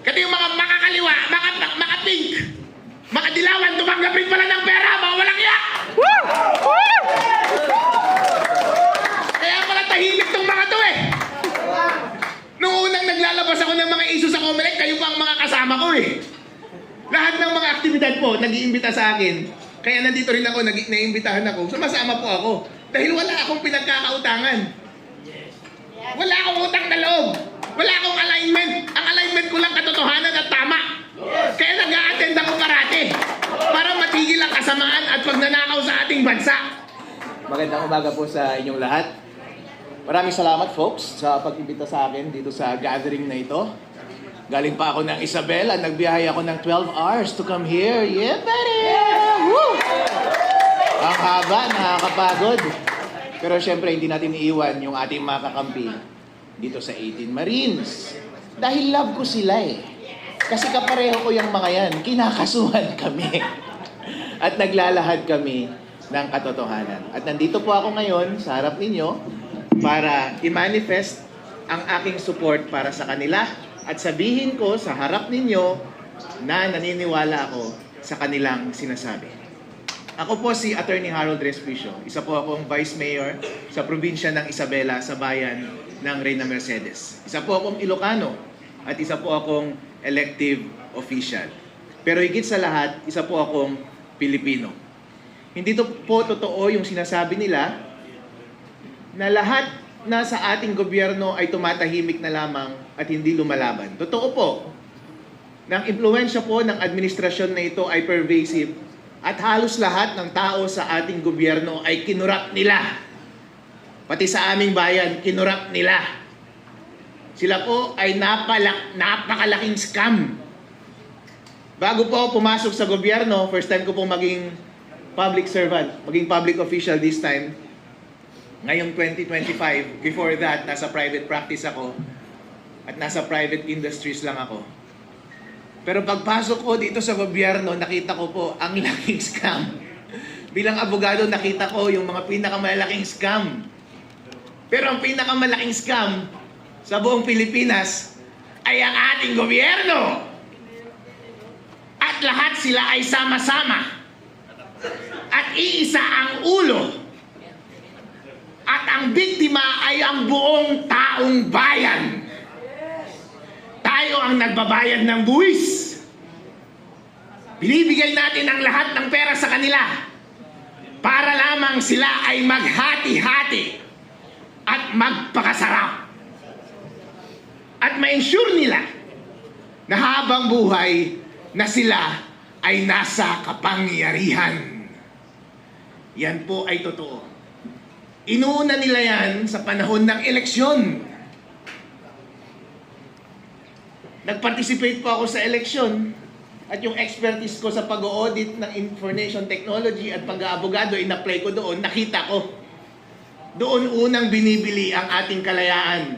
Kasi yung mga makakaliwa, maka-pink, makadilawan, tumanggapin pala ng pera, mga walang iya! Kaya pala tahimik tong mga to eh. Noong unang naglalabas ako ng mga issue sa Comelec, kayo pa ang mga kasama ko eh. Lahat ng mga aktibidad po, nag-iimbita sa akin. Kaya nandito rin ako, naiimbitahan ako. Sumasama po ako. Dahil wala akong pinagkakautangan. Wala akong utang na loob. Wala akong alignment. Ang alignment ko lang katotohanan at tama. Kaya nag-a-attend ako parati. Para matigil ang kasamaan at pagnanakaw sa ating bansa. Magandang umaga po sa inyong lahat. Maraming salamat folks sa pag-imbita sa akin dito sa gathering na ito. Galing pa ako ng Isabela, nagbiyahe ako ng 12 hours to come here. Yeah, buddy! Woo! Ang haba, nakakapagod. Pero syempre, hindi natin iiwan yung ating mga kakampi dito sa 18 Marines. Dahil love ko sila eh. Kasi kapareho ko yung mga yan, kinakasuhan kami. At naglalahad kami ng katotohanan. At nandito po ako ngayon sa harap ninyo para i-manifest ang aking support para sa kanila at sabihin ko sa harap ninyo na naniniwala ako sa kanilang sinasabi. Ako po si Attorney Harold Respicio. Isa po akong Vice Mayor sa probinsya ng Isabela sa bayan ng Reyna Mercedes. Isa po akong Ilocano at isa po akong elective official. Pero higit sa lahat, isa po akong Pilipino. Hindi po totoo yung sinasabi nila na lahat na sa ating gobyerno ay tumatahimik na lamang at hindi lumalaban. Totoo po, ng impluwensya po ng administrasyon na ito ay pervasive at halos lahat ng tao sa ating gobyerno ay kinurap nila. Pati sa aming bayan, kinurap nila. Sila po ay napakalaking scam. Bago po ako pumasok sa gobyerno, first time ko po maging public servant, maging public official this time. Ngayong 2025, before that, nasa private practice ako at nasa private industries lang ako. Pero pagpasok ko dito sa gobyerno, nakita ko po ang laking scam. Bilang abogado, nakita ko yung mga pinakamalaking scam. Pero ang pinakamalaking scam sa buong Pilipinas ay ang ating gobyerno. At lahat sila ay sama-sama. At iisa ang ulo. At ang biktima ay ang buong taong bayan. Tayo ang nagbabayad ng buwis. Binibigay natin ang lahat ng pera sa kanila para lamang sila ay maghati-hati at magpakasarap. At ma-ensure nila na habang buhay na sila ay nasa kapangyarihan. Yan po ay totoo. Inuuna nila yan sa panahon ng eleksyon. Nag-participate po ako sa eleksyon at yung expertise ko sa pag-audit ng information technology at pag-aabogado, in-apply ko doon, nakita ko. Doon unang binibili ang ating kalayaan.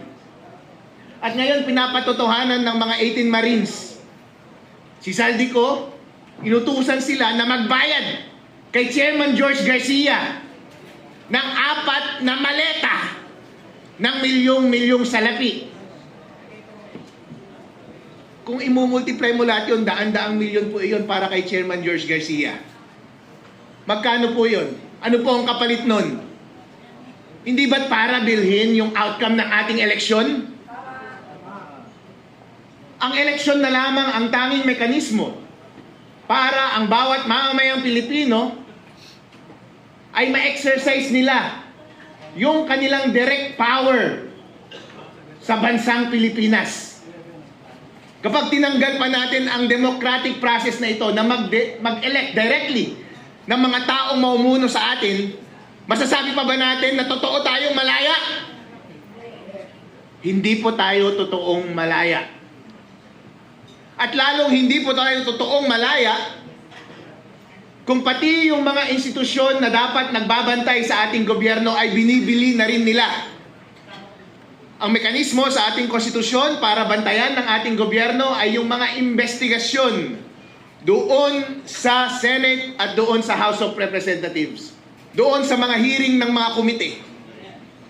At ngayon pinapatotohanan ng mga 18 Marines. Si Saldico, inutusan sila na magbayad kay Chairman George Garcia ng 4 na maleta ng milyong-milyong salapi. Kung imumultiply mo lahat yun, daan-daang milyon po iyon para kay Chairman George Garcia. Magkano po yun? Ano po ang kapalit nun? Hindi ba't para bilhin yung outcome ng ating eleksyon? Ang eleksyon na lamang ang tanging mekanismo para ang bawat mamamayang Pilipino ay ma-exercise nila yung kanilang direct power sa bansang Pilipinas. Kapag tinanggal pa natin ang democratic process na ito na mag-elect directly ng mga taong mamumuno sa atin, masasabi pa ba natin na totoo tayong malaya? Hindi po tayo totoong malaya. At lalong hindi po tayo totoong malaya kung pati yung mga institusyon na dapat nagbabantay sa ating gobyerno ay binibili na rin nila. Ang mekanismo sa ating konstitusyon para bantayan ng ating gobyerno ay yung mga investigasyon doon sa Senate at doon sa House of Representatives. Doon sa mga hearing ng mga komite.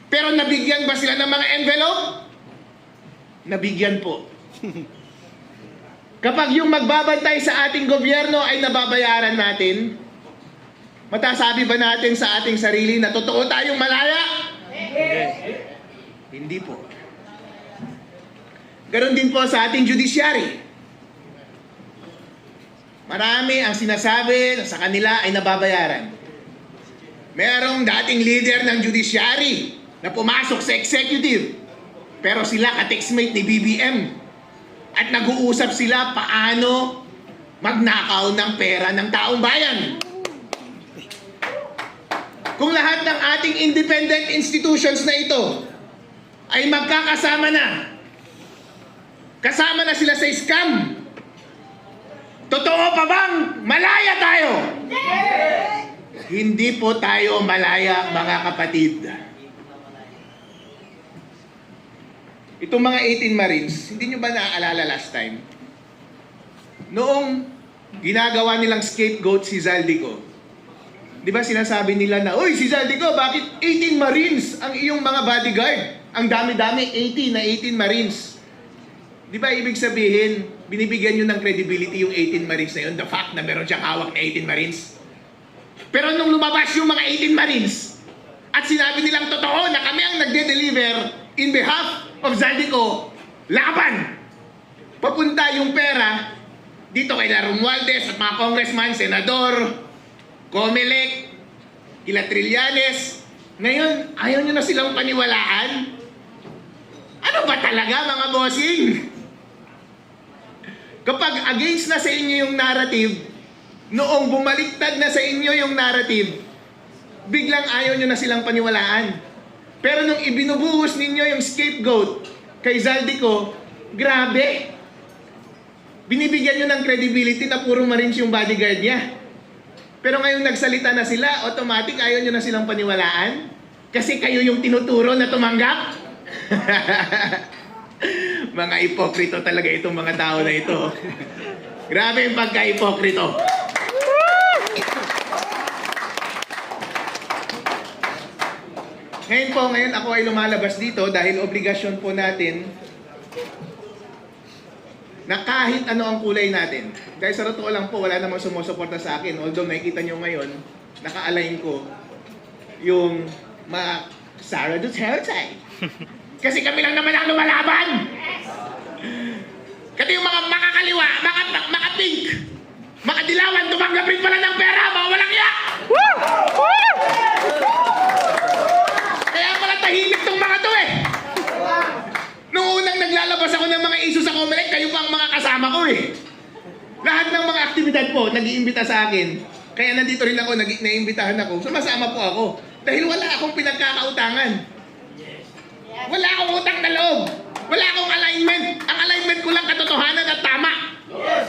Pero nabigyan ba sila ng mga envelope? Nabigyan po. Kapag yung magbabantay sa ating gobyerno ay nababayaran natin, matasabi ba natin sa ating sarili na totoo tayong malaya? Hindi po. Ganon din po sa ating judiciary. Marami ang sinasabi na sa kanila ay nababayaran. Merong dating leader ng judiciary na pumasok sa executive, pero sila ka-textmate ni BBM. At nag-uusap sila paano magnakaw ng pera ng taong bayan. Kung lahat ng ating independent institutions na ito ay magkakasama na, kasama na sila sa scam, totoo pa bang malaya tayo? Hindi po tayo malaya, mga kapatid. Itong mga 18 Marines, hindi nyo ba naaalala last time? Noong ginagawa nilang scapegoat si Zaldico, di ba sinasabi nila na, "Uy, si Zaldico, bakit 18 Marines ang iyong mga bodyguard? Ang dami-dami, 18 Marines." Di ba ibig sabihin, binibigyan nyo ng credibility yung 18 Marines na yun, the fact na meron siyang hawak na 18 Marines. Pero nung lumabas yung mga 18 Marines, at sinabi nilang totoo na kami ang nagde-deliver in behalf of Zaldico, laban! Papunta yung pera dito kay Romualdez at mga congressman, senador, Comelec, kila Trillanes. Ngayon, ayaw nyo na silang paniwalaan? Ano ba talaga, mga bossing? Kapag against na sa inyo yung narrative, noong bumaliktad na sa inyo yung narrative, biglang ayaw nyo na silang paniwalaan. Pero nung ibinubuhos ninyo yung scapegoat kay Zaldico, grabe! Binibigyan nyo ng credibility na puro Marines yung bodyguard niya. Pero ngayong nagsalita na sila, automatic ayaw nyo na silang paniwalaan? Kasi kayo yung tinuturo na tumanggap? Mga ipokrito talaga itong mga tao na ito. Grabe yung pagka-ipokrito. Ngayon ako ay lumalabas dito dahil obligasyon po natin na kahit ano ang kulay natin. Dahil sa totoo lang po, wala namang sumusuporta sa akin. Although nakikita nyo ngayon, naka-align ko yung mga Sara Duterte. Kasi kami lang naman ang lumalaban. Kasi yung mga makakaliwa, maka-pink, makadilawan, tumanggap rin pala ng pera, mga walang iya! Kaya pala tahimik tong mga to eh. Noong unang naglalabas ako ng mga issue sa Comelec, kayo pa ang mga kasama ko eh. Lahat ng mga aktibidad po, nag-iimbita sa akin. Kaya nandito rin ako, naiimbitahan ako. Sumasama po ako. Dahil wala akong pinagkakautangan. Wala akong utang na loob. Wala akong alignment. Ang alignment ko lang katotohanan at tama.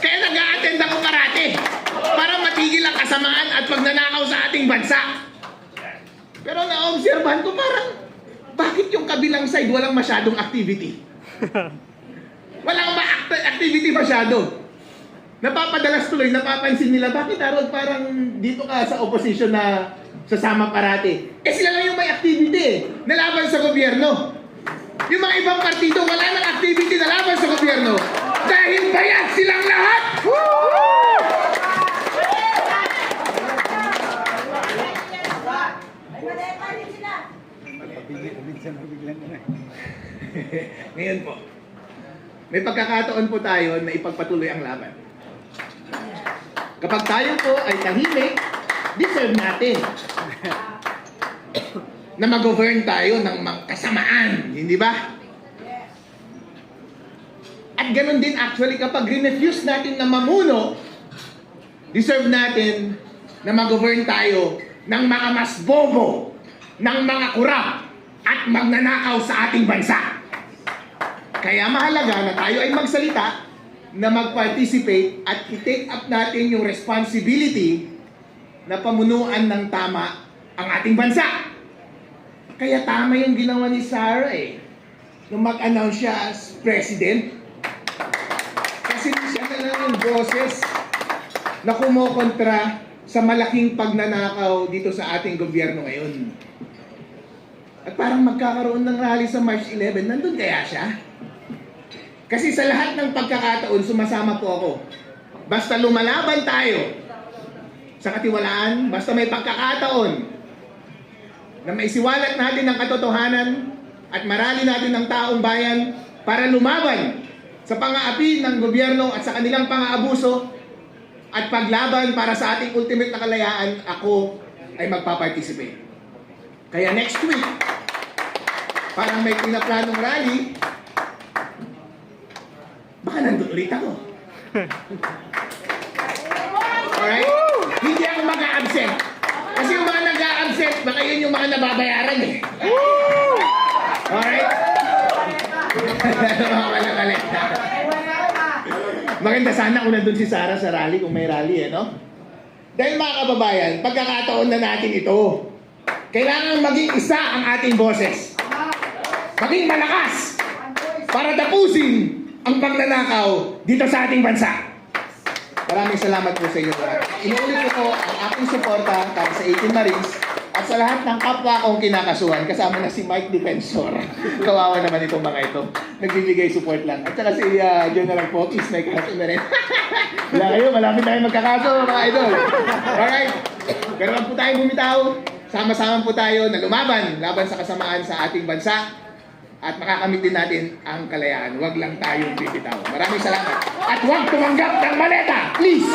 Kaya nag-a-attend ako karate. Para matigil ang kasamaan at pagnanakaw sa ating bansa. Pero na-obserbahan ko parang, bakit yung kabilang side walang masyadong activity? Walang activity masyado. Napapadalas tuloy, napapansin nila, bakit Harold parang dito ka sa opposition na sasama parati? Eh sila lang yung may activity eh, nalaban sa gobyerno. Yung mga ibang partido, wala nang activity na laban sa gobyerno. Dahil bayad silang lahat! Ngayon po, may pagkakataon po tayo na ipagpatuloy ang laban. Kapag tayo po ay tahimik, deserve natin na mag-govern tayo ng mga kasamaan, hindi ba? At ganun din actually kapag rinefuse natin na mamuno, deserve natin na mag-govern tayo ng mga mas bobo, ng mga kurap, at magnanakaw sa ating bansa. Kaya mahalaga na tayo ay magsalita, na mag-participate at i-take up natin yung responsibility na pamunuan ng tama ang ating bansa. Kaya tama yung ginawa ni Sara eh, nung mag-announce siya as president. Kasi siya na lang yung boses na kumokontra sa malaking pagnanakaw dito sa ating gobyerno ngayon. At parang magkakaroon ng rally sa March 11, nandun kaya siya? Kasi sa lahat ng pagkakataon, sumasama po ako. Basta lumalaban tayo sa katiwalaan, basta may pagkakataon na maisiwalat natin ang katotohanan at marali natin ang taong bayan para lumaban sa pang-aapi ng gobyerno at sa kanilang pang-aabuso at paglaban para sa ating ultimate na kalayaan, ako ay magpaparticipate. Kaya next week, parang may pinaplanong rally, baka nandun ulit ako. Alright? Hindi ako mag-a-absent. Kasi yung mga nag-a-absent, baka yun yung mga nababayaran eh. Alright? Mga malakalit. Maganda sana kung nandun si Sarah sa rally, kung may rally eh, no? Dahil mga kababayan, pagkakataon na natin ito, kailangan maging isa ang ating boses. Maging malakas para tapusin ang pagnanakaw dito sa ating bansa. Maraming salamat po sa inyo lahat. Inuulit ko po ang aking suporta para sa 18 Marines at sa lahat ng kapwa kong kinakasuhan, kasama na si Mike Defensor. Kawawa naman itong mga ito. Nagbibigay support lang. At saka si General Pokis, may kaso na rin. Wala kayo, malapit tayo magkakaso, mga idol. Alright. Pero wag po tayong bumitaw. Sama-sama po tayo na lumaban, laban sa kasamaan sa ating bansa. At makakamit din natin ang kalayaan. Huwag lang tayong bibitaw. Maraming salamat. At huwag tumanggap ng maleta, please!